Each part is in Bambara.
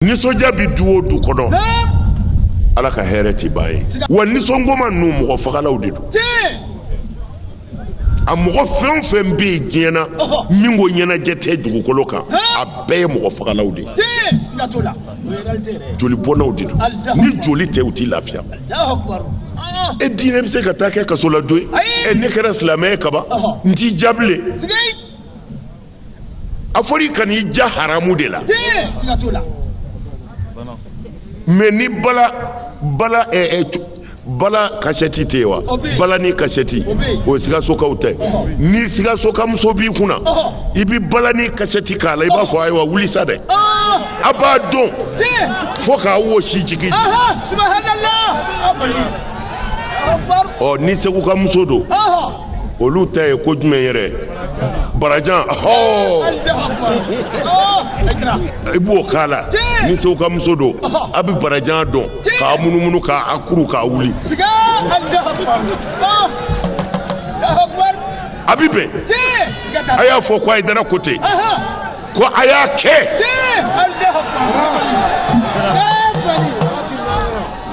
Nisoja bi duo du kono ala ka hɛrɛ ti ba ye wa nisɔngoma nu mɔgɔ fagalaw de don a mɔgɔ fɛn fɛn bɛ yen diɲɛ na min ko ɲɛnajɛ tɛ dugukolo kan a bɛɛ ye mɔgɔ fagalaw de ye joli bɔnnaw de don ni joli tɛ u tɛ lafiya e diinɛ bɛ se ka taa kɛ kaso la don ye ne kɛra silamɛ ye kaban n t'i ja bilen a fɔra i ka n'i ja haramu de la mais ni bala kasɛti tɛ wa bala ni kasɛti o Sikasokaw tɛ ni Sikasoka muso b'i kunna i bi bala ni kasɛti k'a la i b'a fɔ ayiwa wuli sa dɛ a b'a dɔn fo k'a wɔsi jigin ni Seguka muso don olu ta ye ko jumɛn yɛrɛ barajan i b'o k'a la ni Seguka muso don a bɛ barajan dɔn k'a munumunu k'a kuru k'a wuli a bɛ bɛn a y'a fɔ ko Hayidara ko ten ko a y'a kɛ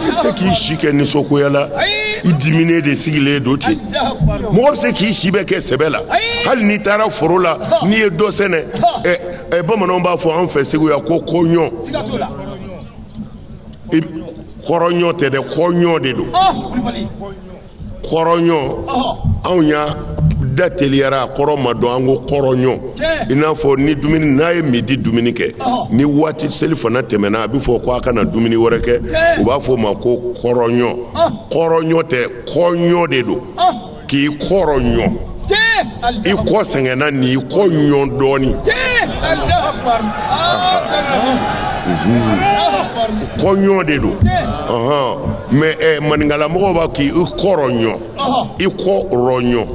i bɛ se k'i si kɛ nisɔngoya la i diminen de sigilen don ten mɔgɔ bɛ se k'i si bɛɛ kɛ sɛbɛ la hali n'i taara foro la n'i ye dɔ sɛnɛ bamananw b'a fɔ an fɛ Segu yan ko kɔɲɔ kɔrɔɲɔ tɛ dɛ kɔɲɔ de don kɔrɔɲɔ anw y'a da teliyara a kɔrɔ ma dɔn an ko kɔrɔɲɔ i n'a fɔ ni dumuni n'a ye midi dumuni kɛ ni waati selifana tɛmɛna a bɛ fɔ ko a kana dumuni wɛrɛ kɛ u b'a fɔ o ma ko kɔrɔɲɔ kɔrɔɲɔ tɛ kɔɲɔ de don k'i kɔrɔɲɔ i kɔ sɛgɛnna n'i kɔ ɲɔ dɔɔni kɔɲɔ de don mais maninkalamɔgɔw b'a k'i kɔrɔɲɔ i kɔrɔɲɔ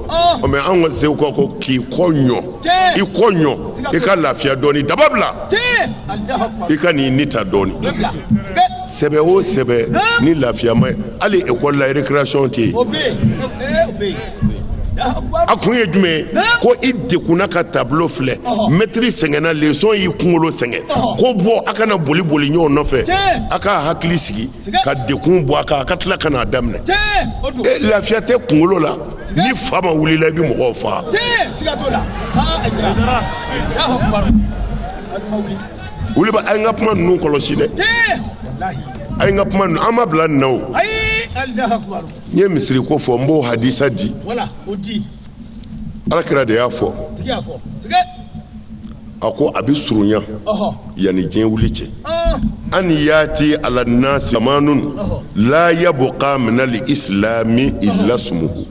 mais anw ka Seguka ko k'i kɔɲɔ i kɔɲɔ i ka lafiya dɔɔni daba bila i ka n'i ni ta dɔɔni sɛbɛ o sɛbɛ ni lafiya ma hali école la récréation tɛ yen a kun ye jumɛn ye ko i dekunna ka tableau filɛ maître sɛgɛnna leçon y'i kunkolo sɛgɛn ko bɔ a kana boli ɲɔgɔn nɔfɛ a ka hakili sigi ka dekun bɔ a kan a ka tila ka n'a daminɛ lafiya tɛ kunkolo la ni fa ma wulila i bɛ mɔgɔw faga wuli ba a ye n ka kuma ninnu kɔlɔsi dɛ a ye n ka kuma ninnu an ma bila nin na o n ye misiri ko fɔ n b'o hadisa di Alakira de y'a fɔ a ko a bɛ surunya yanni diɲɛ wuli cɛ an yaati ala nasi zamanun la yabqa min al-islami illa ismuhu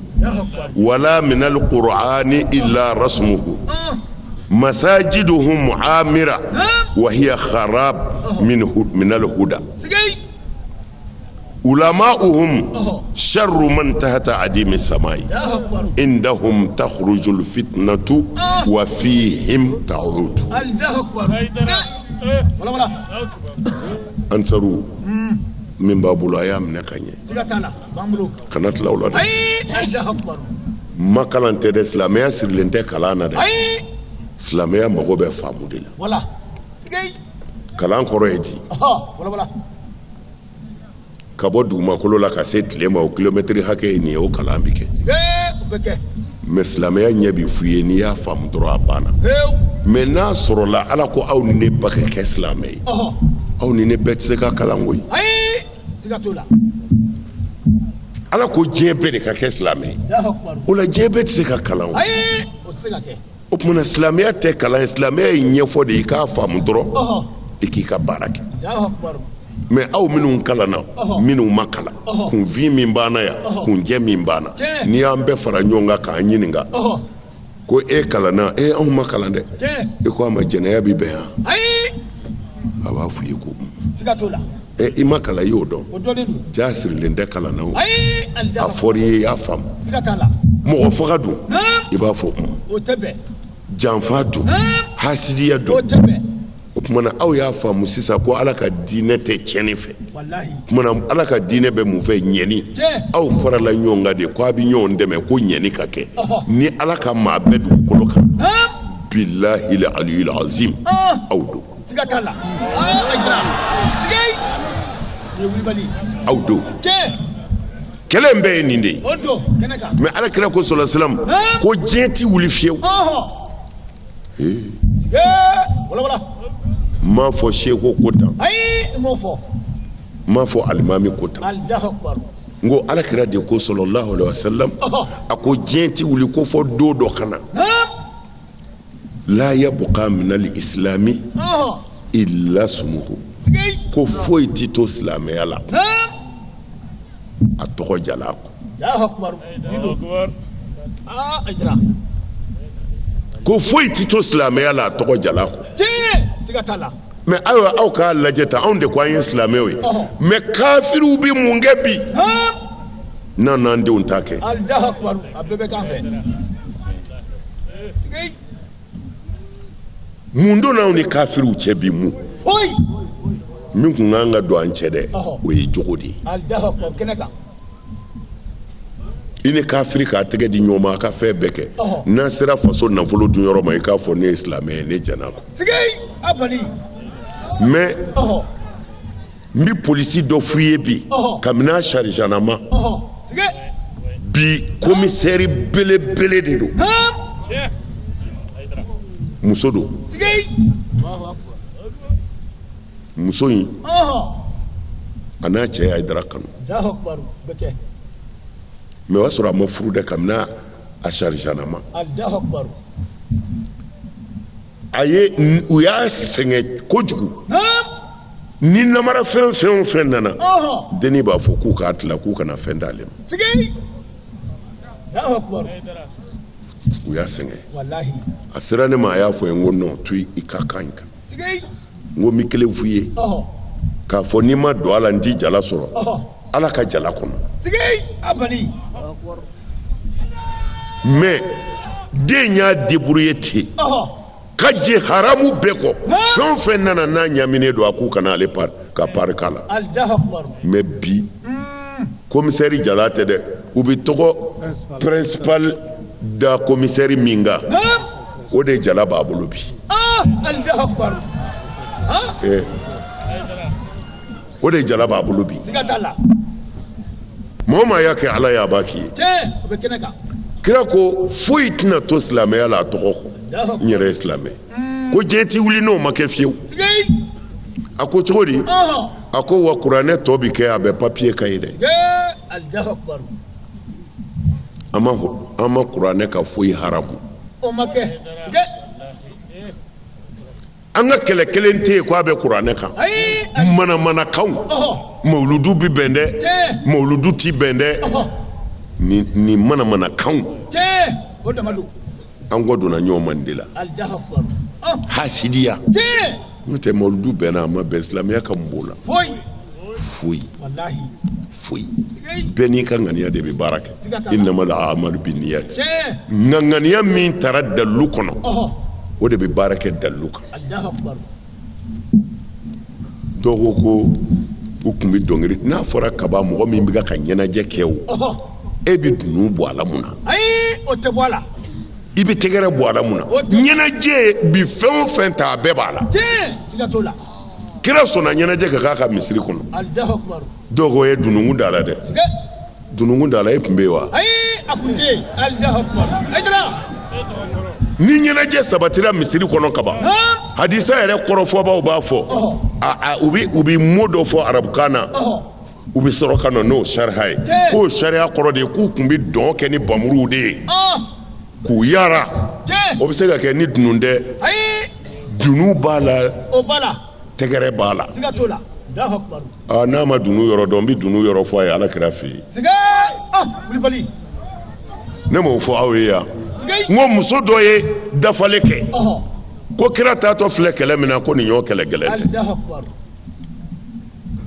wala min al-qur'ani illa rasmuhu masajiduhum mu'amira wa hiya kharab min al-huda ulama'uhum sharru man tahta adimi samai indahum takhrujul fitnatu wa fihim ta'ud ansaru min babulu aya minɛ ka ɲɛ kana tila o la dɛ ma kalan tɛ dɛ silamɛya sirilen tɛ kalan na dɛ silamɛya mago bɛ faamu de la kalan kɔrɔ ye di ka bɔ dugumakolo la ka se tile ma o kilomɛtiri hakɛ ye nin ye o kalan bɛ kɛ mais silamɛya ɲɛ bi f'i ye n'i y'a faamu dɔrɔn a banna mais n'a sɔrɔla ala ko aw ni ne bɛɛ ka kɛ silamɛ ye aw ni ne bɛɛ tɛ se ka kalan koyi ala ko diɲɛ bɛɛ de ka kɛ silamɛ ye o la diɲɛ bɛɛ tɛ se ka kalan o tumana silamɛya tɛ kalan ye silamɛya ye ɲɛfɔ de i k'a faamu dɔrɔn i k'i ka baara kɛ mais aw minnu kalanna minnu ma kalan kunfin min b'an na yan kunjɛ min b'an na n'i y'an bɛɛ fara ɲɔgɔn kan k'an ɲininka ko e kalanna anw ma kalan dɛ e ko a ma jɛnɛya bi bɛn yan a b'a f'i ye ko i ma kalan i y'o dɔn jaa sirilen tɛ kalan na o a fɔr'i ye i y'a faamu mɔgɔ faga dun i b'a fɔ janfa dun hasidiya dun o tumana aw y'a faamu sisan ko ala ka diinɛ tɛ tiɲɛni fɛ tumana ala ka diinɛ bɛ mun fɛ ɲɛni aw farala ɲɔgɔn kan de ko a bɛ ɲɔgɔn dɛmɛ ko ɲɛni ka kɛ ni ala ka maa bɛɛ dugukolo kan billahi al-aliyyil azim aw don sigatala ajra sigay ye wuli bali awdo ke kelembe ninde odo kenaka mais ala kira ko sallallahu alaihi wasallam ko jenti wuli fiew sigay wala ma fo sheko kotan ay mo fo ma fo almami kotan allahu akbar ngo ala kira de ko sallallahu alaihi wasallam ako jenti wuli ko fo do kana la yabqa min al-islami illa sumuhu ko foyi ti to silamɛ ya la a tɔgɔ jala ko allahu akbar ajra ko foyi ti to silamɛ ya la a tɔgɔ jala ko sigatala mais ayiwa aw k'a lajɛ ta anw de ko an ye silamɛw ye mais kafiriw bi mun kɛ bi n'an denw t'a kɛ allahu akbar a bɛɛ bɛ k'an fɛ sigay mun don n'anw ni kafiriw cɛ bi mun foyi min kun kan ka don an cɛ dɛ o ye jogo de ye allahu akbar kɛnɛ kan i ni kafiri k'a tɛgɛ di ɲɔgɔn ma a ka fɛn bɛɛ kɛ n'an sera faso nafolo dun yɔrɔ ma i k'a fɔ ne ye silamɛ ye ne jɛn'a kɔ sigay a bali mais n bi polisi dɔ f'i ye bi kabini a sarijanama bi komisɛri belebele de don muso don muso in a n'a cɛ ye Hayidara kanu mais o y'a sɔrɔ a ma furu dɛ kabini a sarijanama a ye u y'a sɛgɛn kojugu ni namara fɛn fɛn o fɛn nana denni b'a fɔ k'u k'a tila k'u kana fɛn d'ale ma u y'a sɛgɛn a sera ne ma a y'a fɔ ye n ko non to i ka kan in kan n ko mi kelen f'i ye k'a fɔ n'i ma don a la n t'i jala sɔrɔ ala ka jala kɔnɔ mais den y'a débrouillé ten ka je haramu bɛɛ kɔ fɛn o fɛn nana n'a ɲaminen don a k'u kana ale ka pari k'a la mais bi commissaire jala tɛ dɛ u bɛ tɔgɔ principal da commissaire min kan o de jala b'a bolo bi o de jala b'a bolo bi mɔgɔ maa y'a kɛ ala y'a b'a k'i ye kira ko foyi tɛna to silamɛya la a tɔgɔ kɔ n yɛrɛ ye silamɛ ko diɲɛ ti wuli n'o ma kɛ fiyewu a ko cogo di a ko wa kuranɛ tɔ bi kɛ a bɛ papiye ka ye dɛ an ma kuranɛ ka foyi haramu an ka kɛlɛ kelen tɛ yen ko a bɛ kuranɛ kan manamanakanw mawuludu bi bɛn dɛ mawuludu ti bɛn dɛ ni manamanakanw an kɔ donna ɲɔgɔn man de la hasidiya n'o tɛ mawuludu bɛnna a ma bɛn silamɛya ka mun b'o la foyi bɛɛ n'i ka ŋaniya de bɛ baara kɛ innamal a'malu binniyat nka ŋaniya min taara dalilu kɔnɔ o de bɛ baara kɛ dalilu kan dɔw ko u tun bɛ dɔnkili n'a fɔra kaba mɔgɔ min bɛ ka ɲɛnajɛ kɛ o e bɛ dunun bɔ a la mun na o tɛ bɔ a la i bɛ tɛgɛrɛ bɔ a la mun na ɲɛnajɛ bi fɛn o fɛn ta a bɛɛ b'a la kira sɔnna ɲɛnajɛ ka k'a ka misiri kɔnɔ dɔw ko ye dununkun da la dɛ dununkun da la e tun bɛ yen wa ni ɲɛnajɛ sabatira misiri kɔnɔ kaban hadisa yɛrɛ kɔrɔfɔbaw b'a fɔ u bɛ mot dɔ fɔ arabukan na u bɛ sɔrɔ ka na n'o sariya ye k'o sariya kɔrɔ de ye k'u tun bɛ dɔn kɛ ni bamuruw de ye k'u yara o bɛ se ka kɛ ni dunun tɛ dunu b'a la tɛgɛrɛ b'a la n'a ma dunu yɔrɔ dɔn n bɛ dunu yɔrɔ fɔ a ye ala kira fɛ yen ne m'o fɔ aw ye yan n ko muso dɔ ye dafale kɛ ko kira taatɔ filɛ kɛlɛ min na ko nin y'o kɛlɛ gɛlɛn tɛ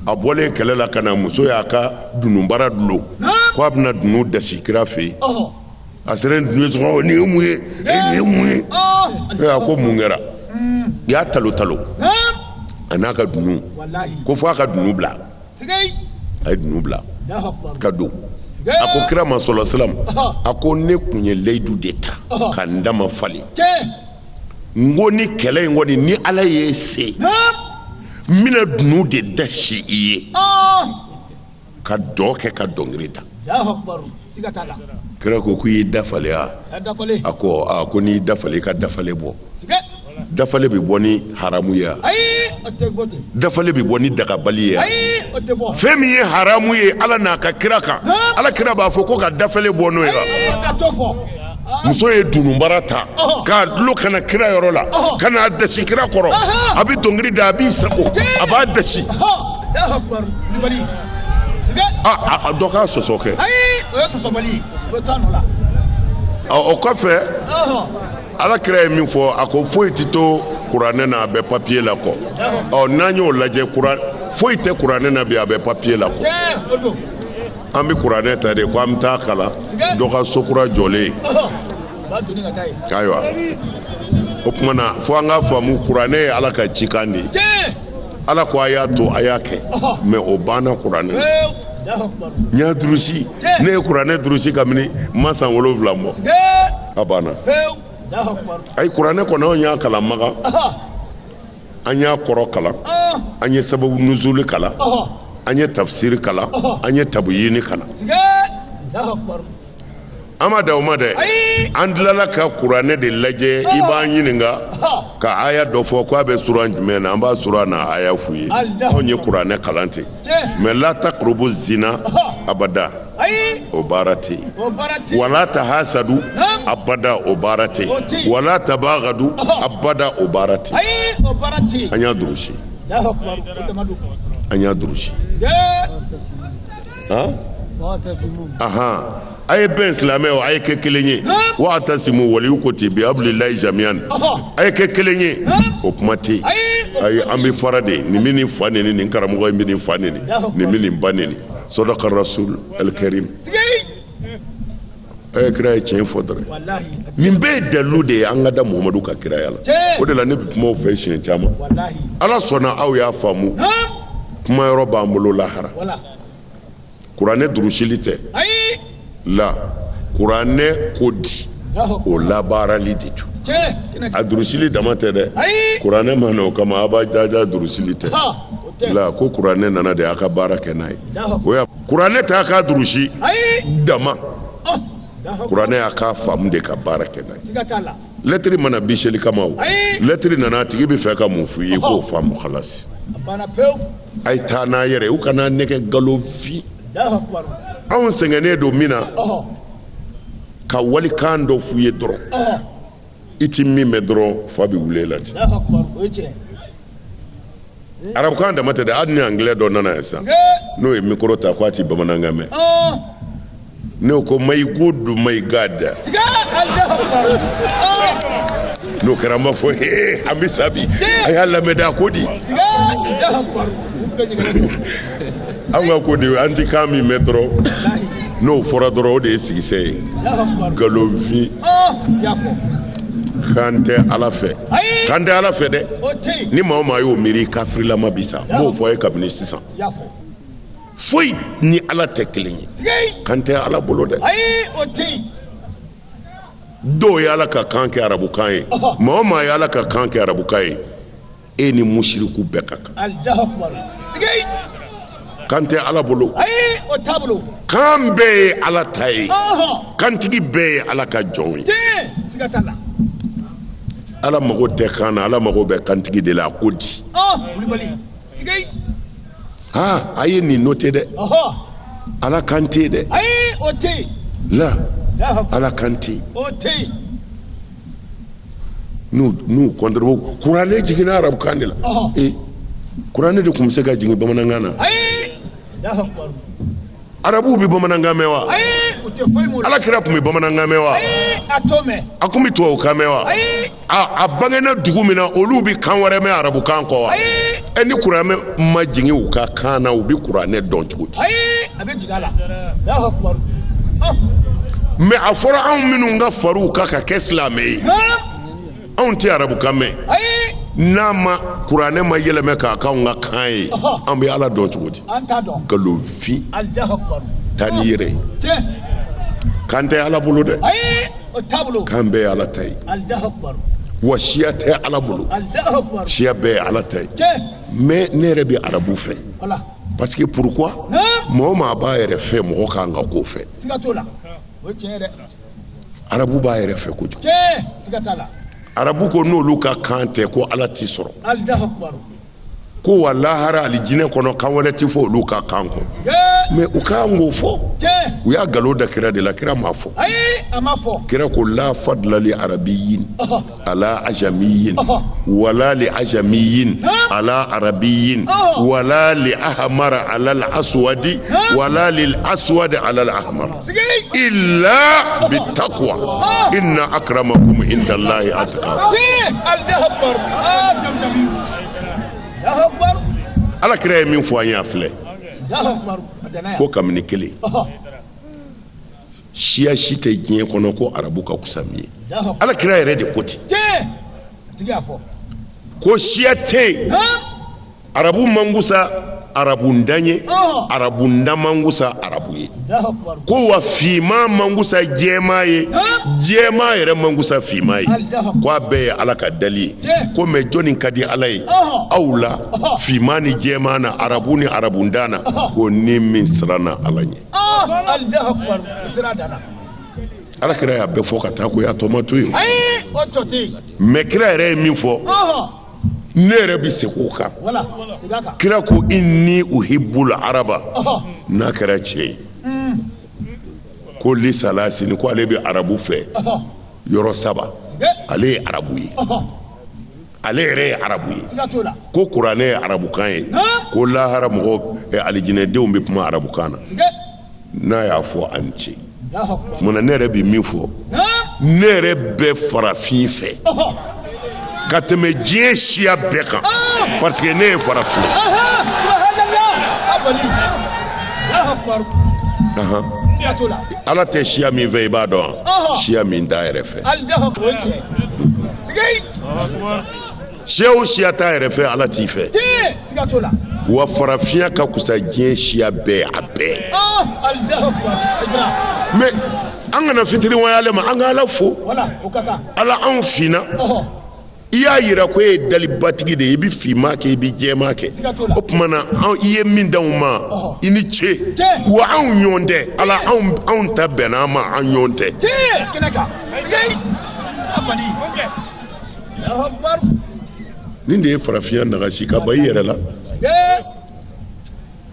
a bɔlen kɛlɛ la ka na muso y'a ka dununbara dulon ko a bɛna dunu dasi kira fɛ yen a sera dunu ye sɔgɔ nin ye mun ye nin ye mun ye a ko mun kɛra i y'a talo a n'a ka dunu ko fo a ka dunu bila a ye dunu bila ka don a ko kira ma sɔlɔ silam a ko ne kun ye layidu de ta ka n dama falen ngoni kɛlɛ in kɔni ni ala ye se mina dunu de dashi iye ka dɔ kɛ ka dɔnkili da kira ko k'i dafale a ko n'i dafale ka dafale bɔ dafale bɛ bɔ ni haramu ye dafale bɛ bɔ ni dagabali ye fɛn min ye haramu ye ala n'a ka kira kan ala kira b'a fɔ ko ka dafale bɔ n'o ye muso ye dununbara ta k'a dulon kana kira yɔrɔ la ka n'a dasi kira kɔrɔ a bɛ dɔnkili da a b'i sago a b'a dasi dɔ k'a sɔsɔ kɛ o kɔfɛ ala kira ye min fɔ a ko foyi tɛ to kuranɛ na a bɛ papiye la kɔ n'an y'o lajɛ foyi tɛ kuranɛ na bi a bɛ papiye la kɔ an bɛ kuranɛ ta de ko an bɛ taa kalan dɔ ka sokura jɔlen ayiwa o tuma na fo an ka faamu kuranɛ ye ala ka cikan de ye ala ko a y'a to a y'a kɛ mɛ o banna kuranɛ n y'a durusi ne ye kuranɛ durusi kabini n ma san 7 bɔ a banna ayi kuranɛ kɔnɔ anw y'a kalan makan an y'a kɔrɔ kalan an ye sababu nuzuli kalan an ye tafsiri kalan an ye tabuyini kalan an ma da o ma dɛ an tilala ka kuranɛ de lajɛ i b'an ɲininka ka aya dɔ fɔ k'a bɛ sura jumɛn na an b'a sura na aya f'u ye anw ye kuranɛ kalan ten mɛ la taqrubu zina abada o baara tɛ yen wala tahasadu abada o baara tɛ yen wala tabaghadu abada o baara tɛ yen an y'a durusi an y'a durusi a ye bɛn silamɛw a ye kɛ kelen ye wa atasimu waliyu ko ten bi hablillahi jamian a ye kɛ kelen ye o kuma tɛ yen ayi an bɛ fara de nin bɛ nin fa neni nin karamɔgɔ in bɛ nin fa neni nin bɛ nin ba neni sadaqa rasul alkarim a ye kira ye tiɲɛ fɔ dɔrɔn nin bɛɛ ye dalilu de ye an ka da muhamadu ka kiraya la o de la ne bɛ kuma o fɛ siɲɛ caman ala sɔnna aw y'a faamu kuma yɔrɔ b'an bolo lahara kuranɛ durusili tɛ la kuranɛ ko di o labaarali de do a durusili dama tɛ dɛ kuranɛ ma na o kama a b'a jaja durusili tɛ la ko kuranɛ nana de a ka baara kɛ n'a ye kuranɛ t'a ka durusi dama kuranɛ y'a ka faamu de ka baara kɛ n'a ye lɛtiri mana biseli kama o lɛtiri nana a tigi bɛ fɛ ka mun f'i ye k'o faamu halasi a ye taa n'a yɛrɛ u kana nɛgɛ nkalonfin anw sɛgɛnnen don min na ka walikan dɔ f'u ye dɔrɔn i ti min mɛn dɔrɔn fa bɛ wuli la ten arabukan dama tɛ dɛ hali ni angilɛ dɔ nana yan sisan n'o ye mikoro ta k'a ti bamanankan mɛn n'o ko my good my god n'o kɛra n b'a fɔ an bɛ sa bi a y'a lamɛn dɛ a ko di an ka ko de an ti kan min mɛn dɔrɔn n'o fɔra dɔrɔn o de ye sigisɛ ye nkalonfin kan tɛ ala fɛ kan tɛ ala fɛ dɛ ni maa o maa y'o miiri kafirilama bi sa n b'o fɔ a ye kabini sisan foyi ni ala tɛ kelen ye kan tɛ ala bolo dɛ dɔw ye ala ka kan kɛ arabukan ye maa o maa ye ala ka kan kɛ arabukan ye e ni musiriku bɛɛ ka kan kan tɛ ala bolo kan bɛɛ ye ala ta ye kantigi bɛɛ ye ala ka jɔn ye ala mago tɛ kan na ala mago bɛ kantigi de la a ko di a ye nin note dɛ ala kan tɛ dɛ la ala kan tɛ n'u kɔntɛrɛ kuranɛ jiginna arabukan de la kuranɛ de tun bɛ se ka jigin bamanankan na arabuw bɛ bamanankan mɛn wa ala kira tun bɛ bamanankan mɛn wa a tun bɛ tubabukan mɛn wa a bangena dugu min na olu bɛ kan wɛrɛ mɛn arabukan kɔ wa ni kuranɛ ma jigin u ka kan na u bɛ kuranɛ dɔn cogo di mɛ a fɔra anw minnu ka fariw kan ka kɛ silamɛ ye anw tɛ arabukan mɛn n'a ma kuranɛ ma yɛlɛmɛ k'a k'anw ka kan ye an bɛ ala dɔn cogo di nkalonfin taa ni yɛrɛ ye kan tɛ ala bolo dɛ kan bɛɛ ye ala ta ye wa siya tɛ ala bolo siya bɛɛ ye ala ta ye mais ne yɛrɛ bɛ arabu fɛ parce que pourquoi mɔgɔ maa b'a yɛrɛ fɛ mɔgɔ kan ka ko fɛ arabu b'a yɛrɛ fɛ kojugu arabu ko n'olu ka kan tɛ ko ala t'i sɔrɔ ko wa lahara alijinɛ kɔnɔ kan wɛrɛ tɛ fɔ olu ka kan kɔ mais u kan k'o fɔ u y'a nkalon da kira de la kira m'a fɔ kira ko la fadla li arabiyin ala ajamiyin wala li ajamiyin ala arabiyin wala li ahmara ala al aswadi wala lil aswadi ala al ahmar illa bittaqwa inna akramakum indallahi atqakum ala kira ye min fɔ an y'a filɛ ko kabini kelen siya si tɛ diɲɛ kɔnɔ ko arabu ka kusa min ye ala kira yɛrɛ de ko ten ko siya tɛ yen arabu man kusa arabu ndan ye arabu ndan man kusa arabu ye ko wa finman man kusa jɛman ye jɛman yɛrɛ man kusa finman ye ko a bɛɛ ye ala ka dali ye ko mɛ jɔnni ka di ala ye aw la finman ni jɛman na arabu ni arabu ndan na ko ni min siranna ala ɲɛ ala kira y'a bɛɛ fɔ ka taa ko y'a tɔ ma to yen mɛ kira yɛrɛ ye min fɔ ne yɛrɛ bɛ segin o kan kira ko inni uhibbul araba n'a kɛra cɛ ye ko lisalasini ko ale bɛ arabu fɛ yɔrɔ 7 ale ye arabu ye ale yɛrɛ ye arabu ye ko kuranɛ ye arabukan ye ko lahara mɔgɔ alijinɛdenw bɛ kuma arabukan na n'a y'a fɔ a ni ce munna ne yɛrɛ bɛ min fɔ ne yɛrɛ bɛ farafin fɛ ka tɛmɛ diɲɛ siya bɛɛ kan parce que ne ye farafin ala tɛ siya min fɛ i b'a dɔn siya min t'a yɛrɛ fɛ siya o siya t'a yɛrɛ fɛ ala t'i fɛ wa farafinya ka kusa diɲɛ siya bɛɛ a bɛɛ mais an kana fitiri wayale ma an ka ala fo ala anw finna i y'a yira ko e ye dalibatigi de ye i bɛ finman kɛ i bɛ jɛman kɛ o tuma na i ye min d'anw ma i ni ce wa anw ɲɔgɔn tɛ ala anw ta bɛnna an ma an ɲɔgɔn tɛ nin de ye farafinya nagasi ka ban i yɛrɛ la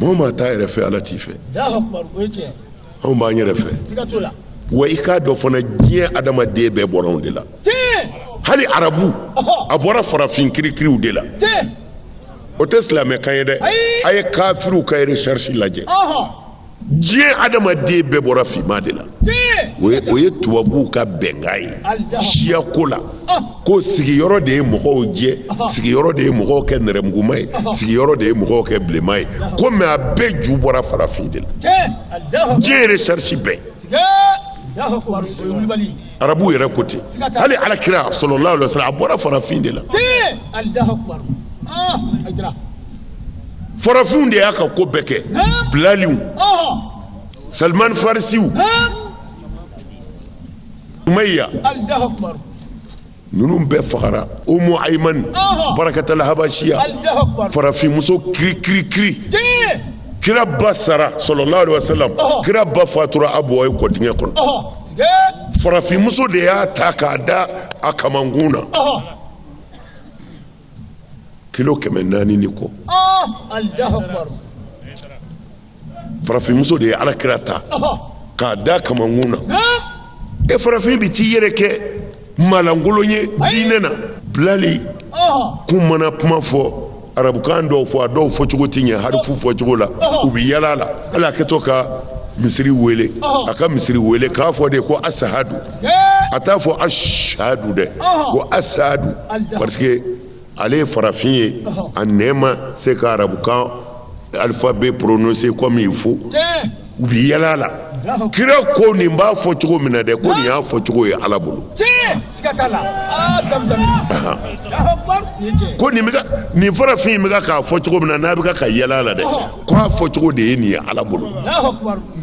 mɔgɔ maa t'a yɛrɛ fɛ ala t'i fɛ anw b'an yɛrɛ fɛ wa i k'a dɔn fana diɲɛ adamaden bɛɛ bɔra anw de la hali arabu a bɔra farafin kirikiriw de la o tɛ silamɛkan ye dɛ a ye kafiriw ka recherche lajɛ diɲɛ adamaden bɛɛ bɔra finman de la o ye tubabuw ka bɛnkan ye siya ko la ko sigiyɔrɔ de ye mɔgɔw jɛ sigiyɔrɔ de ye mɔgɔw kɛ nɛrɛmuguma ye sigiyɔrɔ de ye mɔgɔw kɛ bilenman ye ko mɛ a bɛɛ ju bɔra farafin de la diɲɛ recherche bɛɛ arabu yɛrɛ ko ten hali alakira sallallahu alaihi wasallam a bɔra farafin de la farafinw de y'a ka ko bɛɛ kɛ bilaliw salman farisiw umayya ninnu bɛɛ fagara umu ayman barakatala habashiya farafin muso kiri kira ba sara sallallahu alaihi wasallam kira ba fatura abuwa ye kɔdingɛ kɔnɔ farafin muso de y'a ta k'a da a kamankun na kilo 400 ni kɔ farafin muso de ye ala kira ta k'a da kamankun na e farafin bi t'i yɛrɛ kɛ malangolo ye diinɛ na bilali kun mana kuma fɔ arabukan dɔw fɔ a dɔw fɔcogo tɛ ɲɛ harifu fɔcogo la u bɛ yala la hali a kɛtɔ ka misiri wele a ka misiri wele k'a fɔ de ko asahadu a t'a fɔ ashadu dɛ ko asahadu parce que ale ye farafin ye a nɛn ma se ka arabukan alphabet prononcer comme il faut u bɛ yala la kira ko nin b'a fɔ cogo min na dɛ ko nin y'a fɔ cogo ye ala bolo ko nin farafin bɛ k'a fɔ cogo min na n'a bɛ ka yala la dɛ ko a fɔ cogo de ye nin ye ala bolo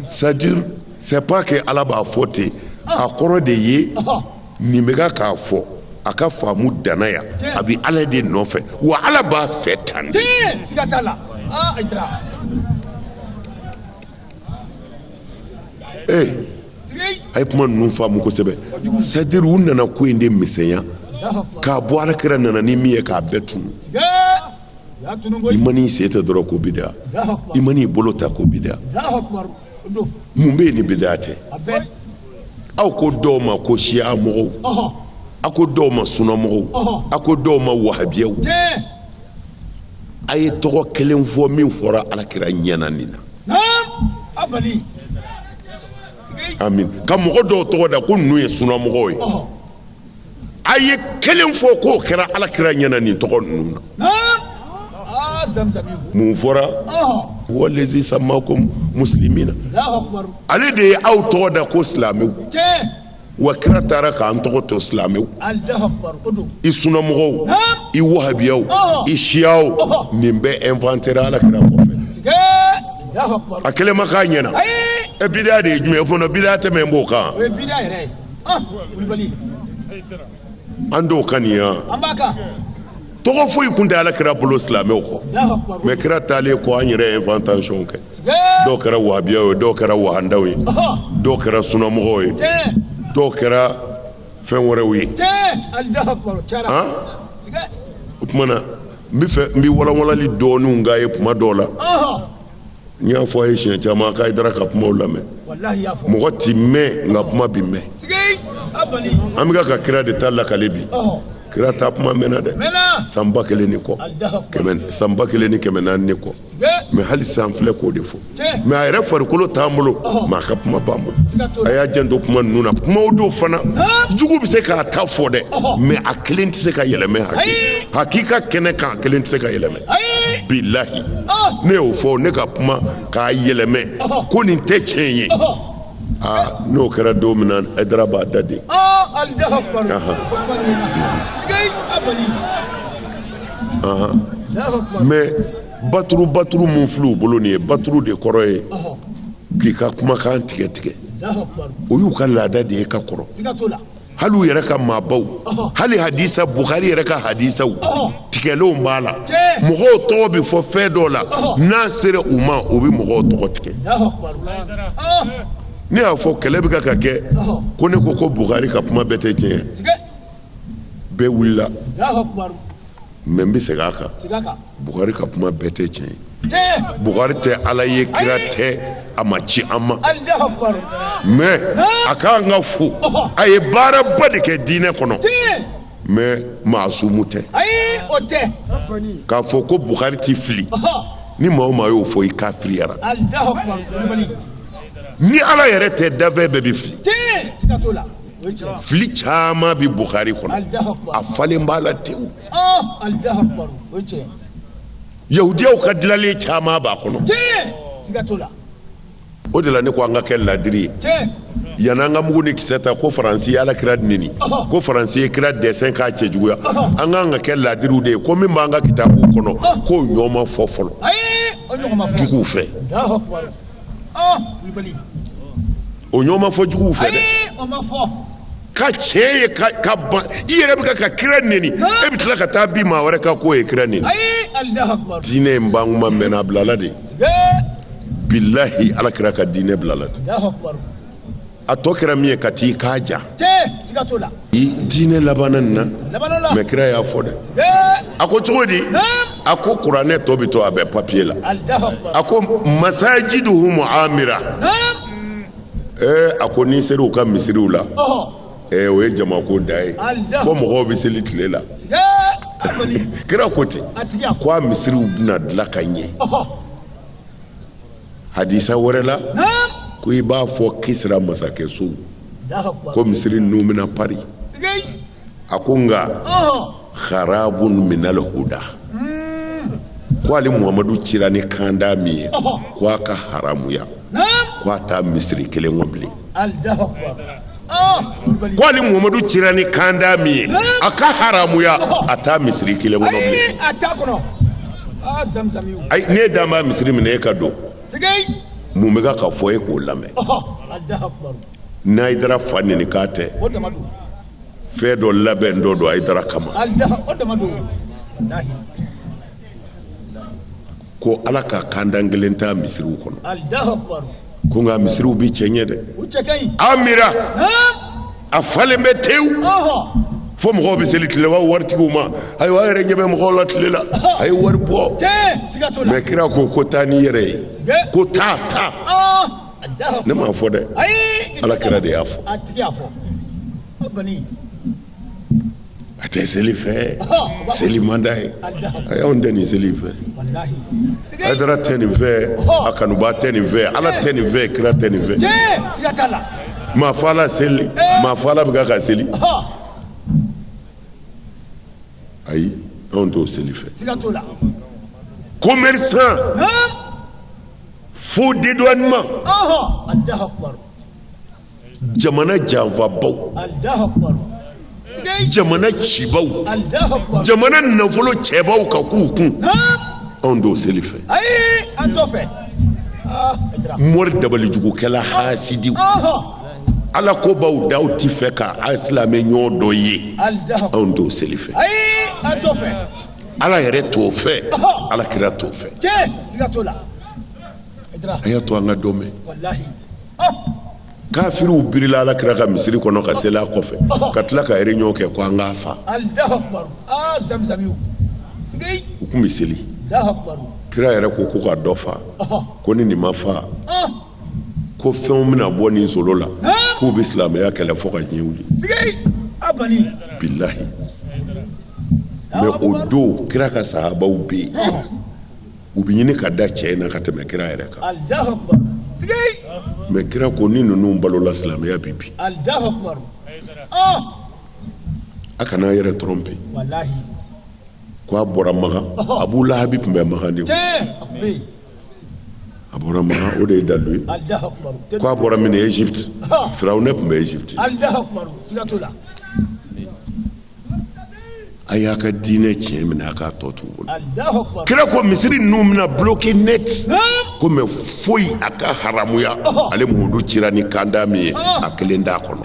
c'est-à-dire c'est pas que ala b'a fɔ ten a kɔrɔ de ye nin bɛ k'a fɔ a ka faamu danaya a bi ala de nɔfɛ wa ala b'a fɛ tan de siga t'a la Aïdara a ye kuma ninnu faamu kosɛbɛ c'est-à-dire u nana ko in de misɛnya k'a bɔ alakira nana ni min ye k'a bɛɛ tunu i man'i sen tɛ dɔrɔn ko bidaa i man'i bolo ta ko bidaa mun bɛ yen ni bidaa tɛ aw ko dɔw ma ko siya mɔgɔw a ko dɔw ma sunna mɔgɔw a ko dɔw ma wahabiyaw a ye tɔgɔ kelen fɔ min fɔra alakira ɲɛna nin na amin ka mɔgɔ dɔw tɔgɔ da ko ninnu ye sunna mɔgɔw ye a ye kelen fɔ k'o kɛra alakira ɲɛna nin tɔgɔ ninnu na mun fɔra walezi samakum muslimina ale de ye aw tɔgɔ da ko silamɛw wa kira taara k'an tɔgɔ to silamɛw i sunnamɔgɔw i wahabiyaw i siyaw nin bɛɛ inventera alakira kɔfɛ a kelen ma k'a ɲɛna bidaa de ye jumɛn ye fana bidaa tɛmɛ n b'o kan an d'o kan nin yan tɔgɔ foyi kun tɛ alakira bolo silamɛw kɔ mɛ kira taalen kɔ an yɛrɛ inventation kɛ dɔw kɛra wahabiyaw ye dɔw kɛra wahandaw ye dɔw kɛra sunnamɔgɔw ye dɔw kɛra fɛn wɛrɛw ye o tuma na n bɛ walawalali dɔɔninw k'a ye kuma dɔw la n y'a fɔ a ye siɲɛ caman k'a Aïdara ka kumaw lamɛn mɔgɔ ti mɛn nka kuma bi mɛn an bɛ ka kira de ta lakale bi kira ta kuma mɛnna dɛ san 1000 ni kɔ san 1000 ni 400 ni kɔ mɛ hali san filɛ k'o de fɔ mɛ a yɛrɛ farikolo t'an bolo mɛ a ka kuma b'an bolo a y'a janto kuma ninnu na kumaw dɔw fana jugu bɛ se k'a ta fɔ dɛ mɛ a kelen tɛ se ka yɛlɛmɛ hakika kɛnɛ kan a kelen tɛ se ka yɛlɛmɛ bilahi ne y'o fɔ ne ka kuma k'a yɛlɛmɛ ko nin tɛ tiɲɛ ye n'o kɛra don min na Aïdara b'a da de mɛ baturu mun filɛ u bolo nin ye baturu de kɔrɔ ye k'i ka kumakan tigɛ tigɛ o y'u ka laada de ye ka kɔrɔ hali u yɛrɛ ka maabaw hali hadisa Bukhari yɛrɛ ka hadisaw tigɛlenw b'a la mɔgɔw tɔgɔ bɛ fɔ fɛn dɔw la n'a sera u ma o bɛ mɔgɔw tɔgɔ tigɛ ne y'a fɔ kɛlɛ bɛ ka kɛ ko ne ko Bukhari ka kuma bɛɛ tɛ tiɲɛ bɛɛ wulila mɛ n bɛ segin a kan Bukhari ka kuma bɛɛ tɛ tiɲɛ Bukhari tɛ ala ye kira tɛ a ma ci an ma mɛ a k'an ka fo a ye baaraba de kɛ diinɛ kɔnɔ mɛ maasumu tɛ k'a fɔ ko Bukhari tɛ fili ni maa o maa y'o fɔ i kafiriyara ni ala yɛrɛ tɛ dafɛn bɛɛ bɛ fili fili caman bɛ Bukhari kɔnɔ a falen b'a la tewu yahudiyaw ka dilanlen caman b'a kɔnɔ o de la ne ko an ka kɛ ladiri ye yanni an ka mugu ni kisɛ ta ko Faransi ye alakira neni ko Faransi ye kira dessin k'a cɛjuguya an k'an ka kɛ ladiriw de ye ko min b'an ka kitabuw kɔnɔ k'o ɲɔgɔn ma fɔ fɔlɔ juguw fɛ o ɲɔgɔn ma fɔ juguw fɛ dɛ ka tiɲɛ ye ka ban i yɛrɛ bɛ ka kira neni e bɛ tila ka taa bin maa wɛrɛ kan k'o ye kira neni diinɛ in ban kuma mɛnna a bilala de bilahi alakira ka diinɛ bilala de a tɔ kɛra min ye ka t'i k'a ja diinɛ labanna nin na mɛ kira y'a fɔ dɛ a ko cogo di a ko kuranɛ tɔ bɛ to a bɛ papiye la a ko masajiduhum amira a ko n'i sera u ka misiriw la o ye jamako da ye fo mɔgɔw bɛ seli tile la kira ko ten ko a misiriw bɛna dilan ka ɲɛ hadisa wɛrɛ la ko i b'a fɔ Kisra masakɛso ko misiri ninnu bɛna pari a ko nka kharabun minal huda ko ale Muhamadu cira ni kanda min ye ko a ka haramuya ko a t'a misiri kelen kɔ bilen ko ale Muhamadu cira ni kanda min ye a ka haramuya a t'a misiri kelen kɔnɔ bilen ayi ne dan b'a misiri minɛ e ka don mun bɛ ka fɔ e k'o lamɛn n'a Aïdara fa neni k'a tɛ fɛn dɔ labɛn dɔ don Hayidara kama ko ala ka kandan kelen ta misiriw kɔnɔ ko nka misiriw bi cɛ ɲɛ dɛ amira a falen bɛ tewu fo mɔgɔw bɛ seli tileba waritigiw ma ayiwa a yɛrɛ ɲɛ bɛ mɔgɔw la tile la a ye wari bɔ mɛ kira ko taa ni yɛrɛ ye ko taa ne m'a fɔ dɛ ala kira de y'a fɔ a tɛ seli fɛ seli man d'a ye a y'anw tɛ nin seli fɛ Hayidara tɛ nin fɛ a kanuba tɛ nin fɛ ala tɛ nin fɛ kira tɛ nin fɛ maa fɔ ala seli maa fɔ ala bɛ ka seli ayi anw t'o seli fɛ commerçant faux dédouanement jamana janfabaw jamana cibaw jamana nafolo cɛbaw ka k'u kun anw t'o seli fɛ mori dabalijugukɛla hasidiw ala ko baw daw ti fɛ ka silamɛ ɲɔgɔn dɔ ye anw t'o seli fɛ ala yɛrɛ t'o fɛ ala kira t'o fɛ a y'a to an ka dɔ mɛn kafiriw birila ala kira ka misiri kɔnɔ ka seli a kɔfɛ ka tila ka réunion kɛ ko an k'a fa u kun bɛ seli kira yɛrɛ ko ka dɔ fa ko ni nin ma fa ko fɛnw bɛna bɔ nin solo la k'u bɛ silamɛya kɛlɛ fo ka diɲɛ wuli bilahi mɛ o don kira ka sahabaw bɛ yen u bɛ ɲini ka da cɛ in na ka tɛmɛ kira yɛrɛ kan mɛ kira ko ni ninnu balola silamɛya bi bi a kana yɛrɛ tromper ko a bɔra Makan Abu Lahabi tun bɛ Makan de a bɔra Makan o de ye dalu ye ko a bɔra min Egypte Firawuna tun bɛ Egypte a y'a ka diinɛ tiɲɛ minɛ a k'a tɔ t'u bolo kira ko misiri ninnu bɛna bloquer net ko mɛ foyi a ka haramuya ale Muhamadu cira ni kanda min ye a kelen d'a kɔnɔ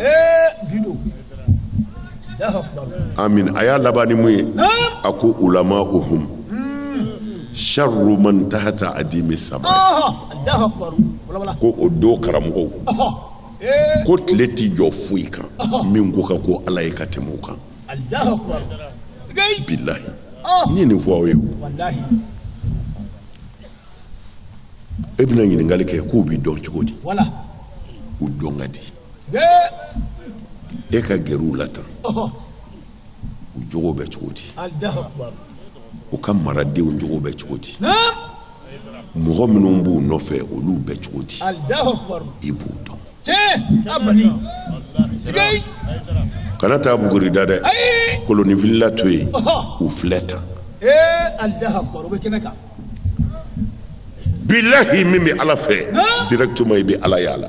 amin a y'a laban ni mun ye a ko ulama'uhum sharru man tahta adimi sama ko o don karamɔgɔw ko tile t'i jɔ foyi kan min ko ka ko ala ye ka tɛmɛ o kan bilahi ni nin fɔ aw ye e bɛna ɲininkali kɛ k'u b'i dɔn cogo di u dɔn ka di e ka gɛrɛ u la tan u jogo bɛ cogo di u ka maradenw jogo bɛ cogo di mɔgɔ minnu b'u nɔfɛ olu bɛ cogo di i b'u dɔn kana taa buguri da dɛ koloni villa to yen u filɛ tan bilahi min bɛ ala fɛ directement i bɛ ala ye a la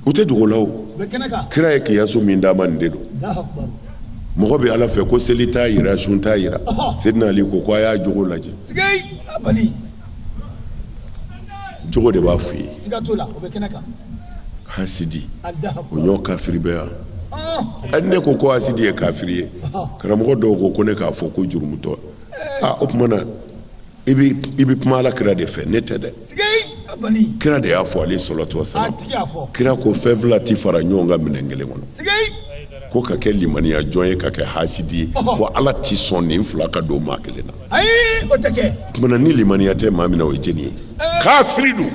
u tɛ dogo la o kira ye kiyaso min d'a ma nin de don mɔgɔ bɛ ala fɛ ko seli t'a yira sun t'a yira Seydina Ali ko a y'a jogo lajɛ jogo de b'a f'i ye hasidi o ɲɔ kafiri bɛ yan hali ne ko hasidi ye kafiri ye karamɔgɔ dɔw ko ne k'a fɔ ko jurumutɔ o tuma na i bɛ kuma ala kira de fɛ ne tɛ dɛ kira de y'a fɔ ale salatu wasalam kira ko fɛn fila ti fara ɲɔgɔn kan minɛn kelen kɔnɔ ko ka kɛ limaniya jɔn ye ka kɛ hasidi ye ko ala ti sɔn nin fila ka don maa kelen na o tuma na ni limaniya tɛ maa min na o ye jeni ye kafiri don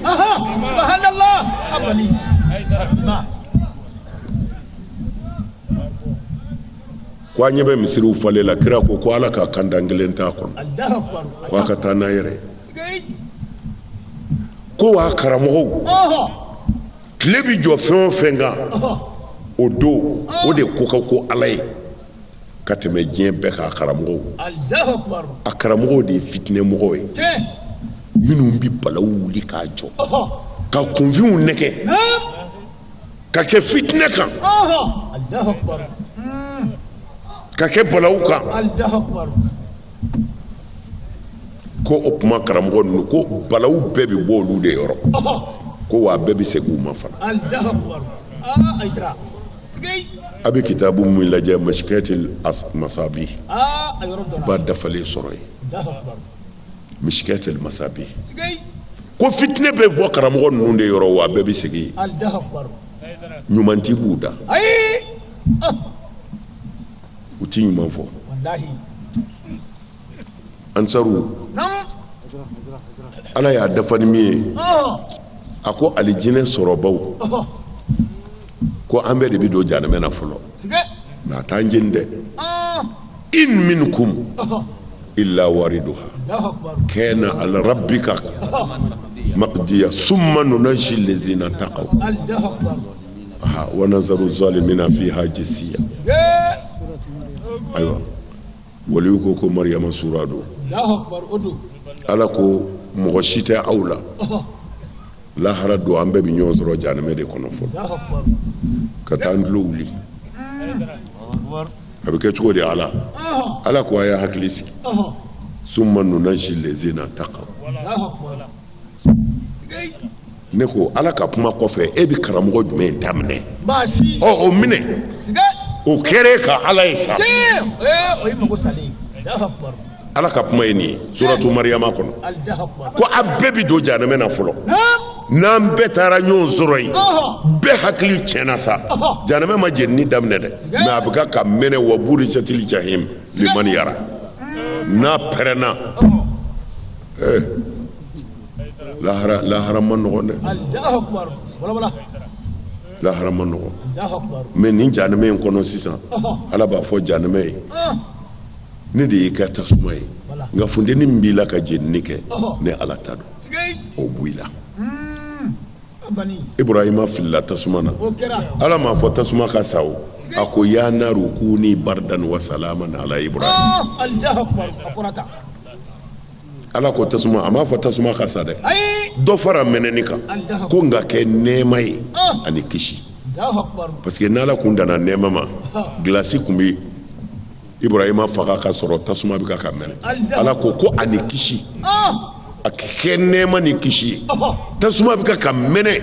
ko an ɲɛ bɛ misiriw falen la kira ko ala ka kandan kelen t'a kɔnɔ ko a ka taa n'a yɛrɛ ko wa karamɔgɔw tile bi jɔ fɛn o fɛn kan o don o de ko ka ko ala ye ka tɛmɛ diɲɛ bɛɛ kan karamɔgɔw a karamɔgɔw de ye fitinɛmɔgɔw ye minnu bi balawu wuli k'a jɔ ka kunfinw nɛgɛ ka kɛ fitinɛ kan ka kɛ balawu kan ko o kuma karamɔgɔ ninnu ko balawu bɛɛ bɛ bɔ olu de yɔrɔ ko wa bɛɛ bɛ se k'u ma fana أيدرا سجي أبي كتاب من لجأ مشكات المصابيح أي ربنا بعد دفلي سوري الله أكبر مشكات المصابيح سجي ko fitne be bo karamɔgɔ ninnu de yɔrɔ wa bɛɛ bɛ segin الله أكبر ɲumanti b'u da أي u ti ɲuman fɔ والله ansaru نعم ala y'a dafa ni min ye a ko alijinɛ sɔrɔbaw ko an bɛɛ de bɛ don jahanama na fɔlɔ سجي nka a t'an jeni dɛ in minkum illa wariduha الله أكبر kana ala rabbika maqdiya summa nunajji allazina taqaw الله أكبر wa nazaru zalimina fiha jisiya سجي ayiwa waliyu ko mariyama sura do الله أكبر أدو ala ko mɔgɔ si tɛ aw la lahara don an bɛɛ bɛ ɲɔgɔn sɔrɔ jahanama de kɔnɔ fɔlɔ الله أكبر ka taa an tulo wuli a bɛ kɛ cogo di ala ko a y'a hakili sigi summa nunajji allazina taqaw الله أكبر سجي ne ko ala ka kuma kɔfɛ e bɛ karamɔgɔ jumɛn daminɛ ماشي o minɛ سجي o kɛra ka ala ye sa إيه وين مقص عليه الله أكبر ala ka kuma ye nin ye suratu mariyama kɔnɔ الله أكبر ko a bɛɛ bɛ don jahanama na fɔlɔ نعم n'an bɛɛ taara ɲɔgɔn sɔrɔ yen bɛɛ hakili tiɲɛna sa jahanama ma jenini daminɛ dɛ mɛ a bɛ ka mɛnɛ wa burisatili jahim liman yara n'a pɛrɛnna lahara ma nɔgɔn dɛ الله أكبر ولا ولا lahara ma nɔgɔn الله أكبر mɛ nin jahanama in kɔnɔ sisan ala b'a fɔ jahanama ye ne de y'i ka tasuma ye nka funteni min b'i la ka jenini kɛ ne ala ta don سجي o bɔ i la بني ibrahima filila tasuma na وكرا ala m'a fɔ tasuma ka sa o a ko ya naru kuni bardan wa salaman ala ibrahim الله أكبر أفرتا ala ko tasuma a m'a fɔ tasuma ka sa dɛ أي dɔ fara mɛnɛni kan ko nka kɛ nɛɛma ye ani kisi الله أكبر parce que n'ala kun danna nɛɛma ma gilasi kun bɛ ibrahima faga ka sɔrɔ tasuma bɛ ka mɛnɛ ala ko ani kisi a kɛ nɛɛma ni kisi ye tasuma bɛ ka mɛnɛ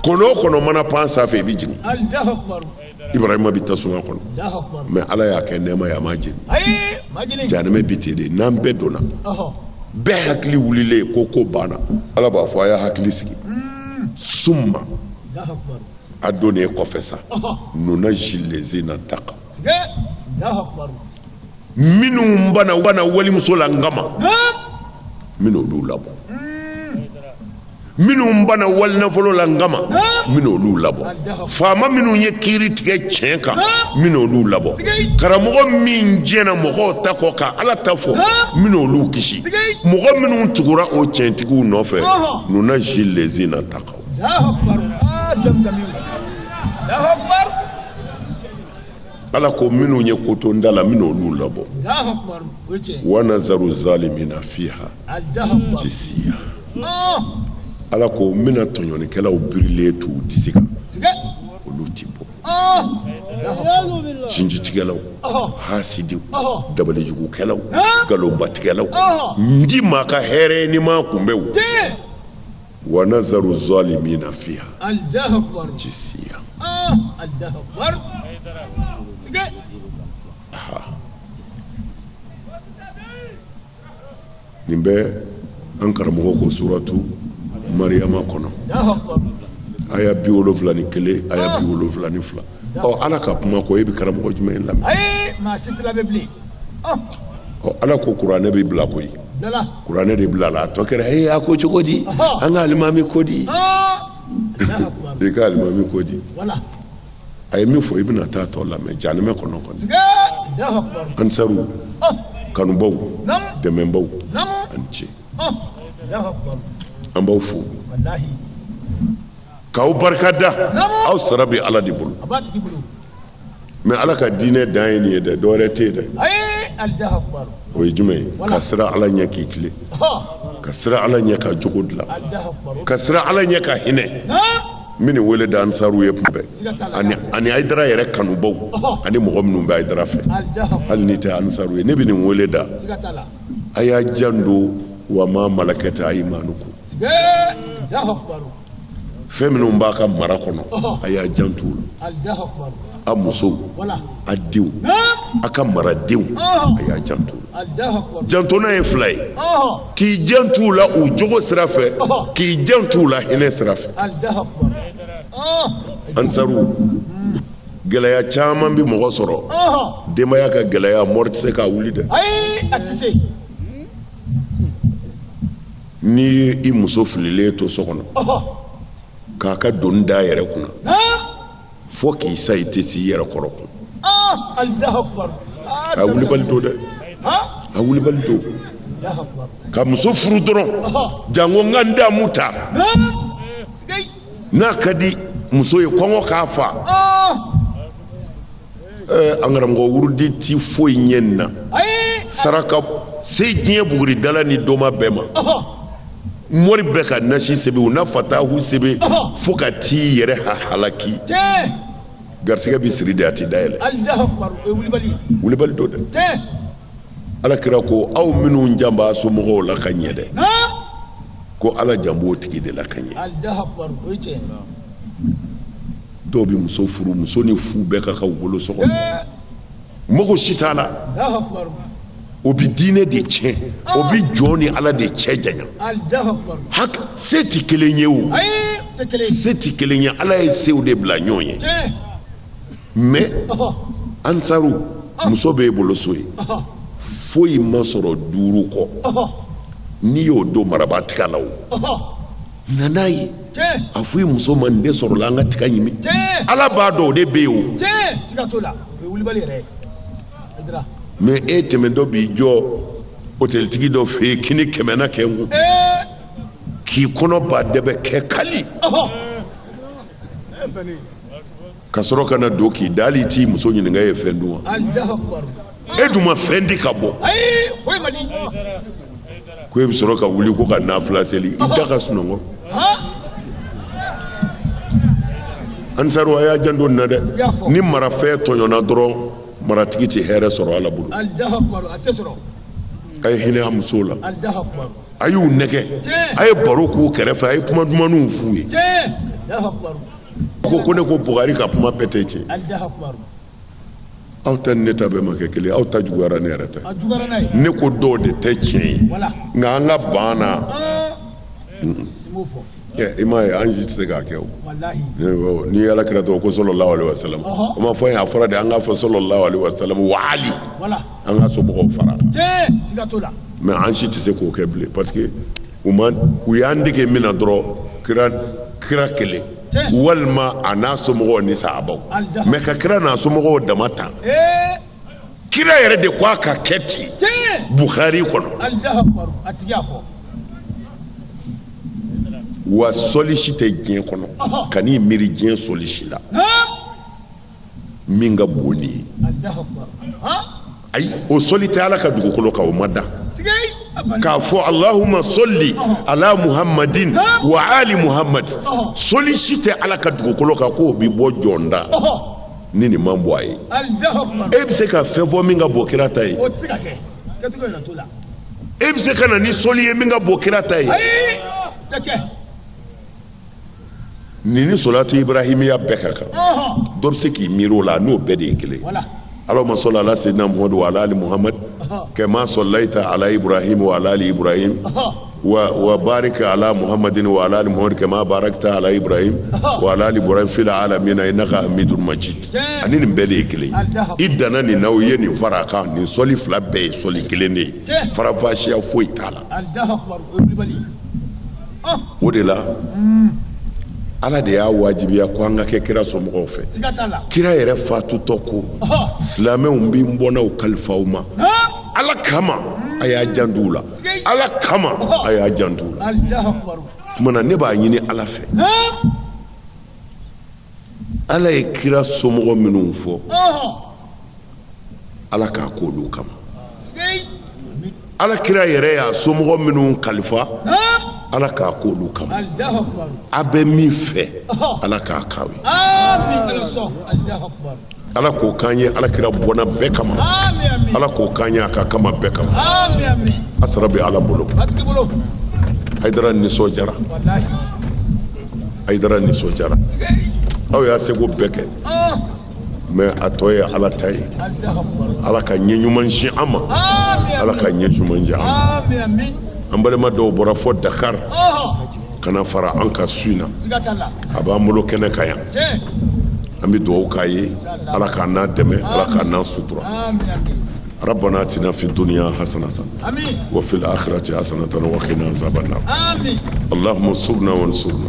kɔnɔ o kɔnɔ mana pan sanfɛ i bɛ jigin الله أكبر ibrahima bɛ tasuma kɔnɔ الله أكبر mɛ ala y'a kɛ nɛɛma ye a ma jeni أي ما جني jahanama bi ten de n'an bɛɛ donna bɛɛ hakili wulilen ko banna ala b'a fɔ a y'a hakili sigi summa الله أكبر a donnen kɔfɛ sa nunajji allazina taqaw سجي الله أكبر minnu bana walimuso la ngama نعم minnu olu labɔ minnu bana walinafolo la ngama minnu olu labɔ faama minnu ye kiiri tigɛ tiɲɛ kan minnu olu labɔ karamɔgɔ min jɛna mɔgɔw ta kɔ ka ala ta fɔ minnu olu kisi mɔgɔ minnu tugura o tiɲɛtigiw nɔfɛ nunajji allazina taqaw الله أكبر زمزم الله أكبر ala ko minnu ye kotonda la minnu olu labɔ الله أكبر وجه wa nazaru zalimina fiha الله أكبر jisiya ala ko n bɛna tɔɲɔnikɛlaw birilen t'u disi kan سجي olu ti bɔ الله sinjitigɛlaw hasidiw dabalijugukɛlaw Ah. galobatigɛlaw Ah. n di maa ka hɛrɛ ni ma kunbɛw تي wa nazaru zalimina fiha الله أكبر jisiya الله أكبر سجي nin bɛ an karamɔgɔ ko suratu mariyama kɔnɔ الله أكبر aya 71 aya 72 ala ka kuma ko e bɛ karamɔgɔ jumɛn lamɛn أي ما ستلا ببلي ala ko kuranɛ bɛ bila koyi لا لا kuranɛ de bila la a tɔ kɛra a ko cogo di an ka alimami ko di الله أكبر i ka alimami ko di ولا a ye min fɔ i bɛna taa tɔ lamɛn jahanama kɔnɔ kɔni سجي الله أكبر ansaru kanubaw نعم dɛmɛbaw نعم ani ce الله أكبر an b'aw fo والله k'aw barika da Naamu. aw sara bɛ ala de bolo أباتك بلو mɛ ala ka diinɛ dan ye nin ye dɛ dɔwɛrɛ tɛ yen dɛ أي الله أكبر o ye jumɛn ye Wala. ka sira ala ɲɛ k'i tile ka sira ala ɲɛ ka jogo dilan الله أكبر ka sira ala ɲɛ ka hinɛ نعم min ni wele da ansaru ye tuma bɛɛ Siga t'a la. ani ayidara yɛrɛ kanubaw ani mɔgɔ minnu bɛ ayidara fɛ الله أكبر hali ni tɛ ansaru ye ne bɛ nin wele da سيغتالا a y'a jan don wa ma malakɛta ayimanukum سيغ الله أكبر fɛn minnu b'a ka mara kɔnɔ a y'a janto la a musow a denw a ka maradenw a y'a janto la jantona ye fila ye k'i janto la o jogo sira fɛ k'i janto la hinɛ sira fɛ ansaru gɛlɛya caman bi mɔgɔ sɔrɔ denbaya ka gɛlɛya mɔri tɛ se k'a wuli dɛ ni i muso fililen to so kɔnɔ k'a ka doni da yɛrɛ kunna fo k'i sa i tɛ s'i yɛrɛ kɔrɔ kun a wulibali to dɛ a wulibali to ka muso furu dɔrɔn jango n ka n damu ta n'a ka di muso ye kɔngɔ k'a fa an karamɔgɔ wurudi ti foyi ɲɛ nin na saraka se diɲɛ buguridala ni doma bɛɛ ma mori bɛɛ ka nasi sɛbɛ u n'a fatahu sɛbɛ fo ka t'i yɛrɛ halaki garisɛgɛ bi siri de a ti dayɛlɛ wulibali do dɛ ala kira ko aw minnu jan b'a somɔgɔw la ka ɲɛ dɛ ko ala jan b'o tigi de la ka ɲɛ dɔw bi muso furu muso ni fu bɛɛ ka ka wolo so kɔnɔ mɔgɔ si t'a la o bi diinɛ de tiɲɛ o bi jɔn ni ala de cɛ janya se tɛ kelen ye o se tɛ kelen ye ala ye sew de bila ɲɔgɔn ye mais ansaru muso b'e bolo so ye foyi ma sɔrɔ duuru kɔ n'i y'o don maraba tiga la o nana ye a fɔ i muso ma nin de sɔrɔla an ka tiga ɲimi ala b'a dɔn o de bɛ yen o mais e tɛmɛtɔ b'i jɔ hôteltigi dɔ fɛ yen kini 100 na kɛ n kun k'i kɔnɔ ba dɛbɛ kɛ kali ka sɔrɔ ka na don k'i da hali t'i muso ɲininka e ye fɛn dun wa e dun ma fɛn di ka bɔ ko e bɛ sɔrɔ ka wuli ko ka nafila seli i da ka sunɔgɔ ansaru a y'a janto nin na dɛ ni marafɛn tɔɲɔna dɔrɔn maratigi tɛ hɛrɛ sɔrɔ ala bolo a ye hinɛ a musow la a y'u nɛgɛ a ye baro k'u kɛrɛfɛ a ye kuma dumanninw f'u ye ko ne ko Bugari ka kuma bɛɛ tɛ tiɲɛ aw ta ni ne ta bɛɛ ma kɛ kelen aw ta juguyara ne yɛrɛ tɛ ne ko dɔw de tɛ tiɲɛ ye nka an ka ban na i m'a ye an si tɛ se k'a kɛ o ni ala kira tɔgɔ ko sallallahu alaihi wasallam o ma fɔ a fɔra de an k'a fɔ sallallahu alaihi wasallam wa ali an ka somɔgɔw fara mais an si tɛ se k'o kɛ bilen parce que u y'an dege min na dɔrɔn kira kelen walima a n'a somɔgɔw ni sahabaw mais ka kira n'a somɔgɔw dama ta kira yɛrɛ de ko a ka kɛ ten Bukhari kɔnɔ wa sɔli si tɛ diɲɛ kɔnɔ ka n'i miiri diɲɛ sɔli si la min ka bon ni ye ayi o sɔli tɛ ala ka dugukolo kan o ma da k'a fɔ Allahumma sɔli ala Muhammadin wa ali Muhammad sɔli si tɛ ala ka dugukolo kan k'o bi bɔ jɔnda ni nin man bɔ a ye e bɛ se ka fɛn fɔ min ka bɔ kira ta ye e bɛ se ka na ni sɔli ye min ka bɔ kira ta ye ni solatu ibrahimiya bɛɛ ka kan dɔ bɛ se k'i miiri o la n'o bɛɛ de ye kelen Allahumma salli ala sayyidina Muhammad wa ala ali Muhammad kama sallaita ala Ibrahim wa ala ali Ibrahim wa barik ala Muhammadin wa ala ali Muhammad kama barakta ala Ibrahim wa ala ali Ibrahim fil alamin innaka hamidun majid ani nin bɛɛ de ye kelen i danna nin na o ye nin fara kan nin sɔli fila bɛɛ ye sɔli kelen de ye farafasiya foyi t'a la o de la ala de y'a wajibiya ko an ka kɛ kira somɔgɔw fɛ kira yɛrɛ fatutɔ ko silamɛw bi n bɔnnaw kalifaw ma ala kama a y'a jantu la ala kama a y'a jantu la tumana ne b'a ɲini ala fɛ ala ye kira somɔgɔ minnu fɔ ala k'a k'olu kama ala kira yɛrɛ y'a somɔgɔ minnu kalifa ala k'a k'olu kama a bɛ min fɛ ala k'a k'aw ye ala k'o k'an ye ala kira bɔnna bɛɛ kama ala k'o k'an ye a ka kama bɛɛ kama a sara bɛ ala bolo Haidara nisɔndiyara Aïdara nisɔndiyara aw y'a seko bɛɛ kɛ mais a tɔ ye Ala ta ye Ala ka ɲɛ ɲuman si an ma Ala ka ɲɛ ɲuman di an ma an balima dɔw bɔra fɔ Dakar kana fara an ka su in na a b'an bolo kɛnɛ kan yan an bɛ dugawu k'a ye Ala k'a n'a dɛmɛ Ala k'a n'a sutura ربنا آتنا في الدنيا حسنة وفي الآخرة حسنة وقنا عذاب النار اللهم انصرنا وانصرنا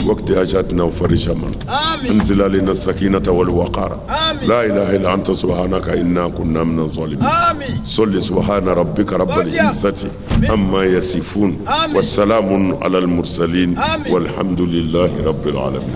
وقت حاجاتنا وفرج همنا انزل علينا السكينة والوقار لا إله إلا أنت سبحانك إنا كنا من الظالمين صل سبحان ربك رب العزة عما يصفون والسلام على المرسلين والحمد لله رب العالمين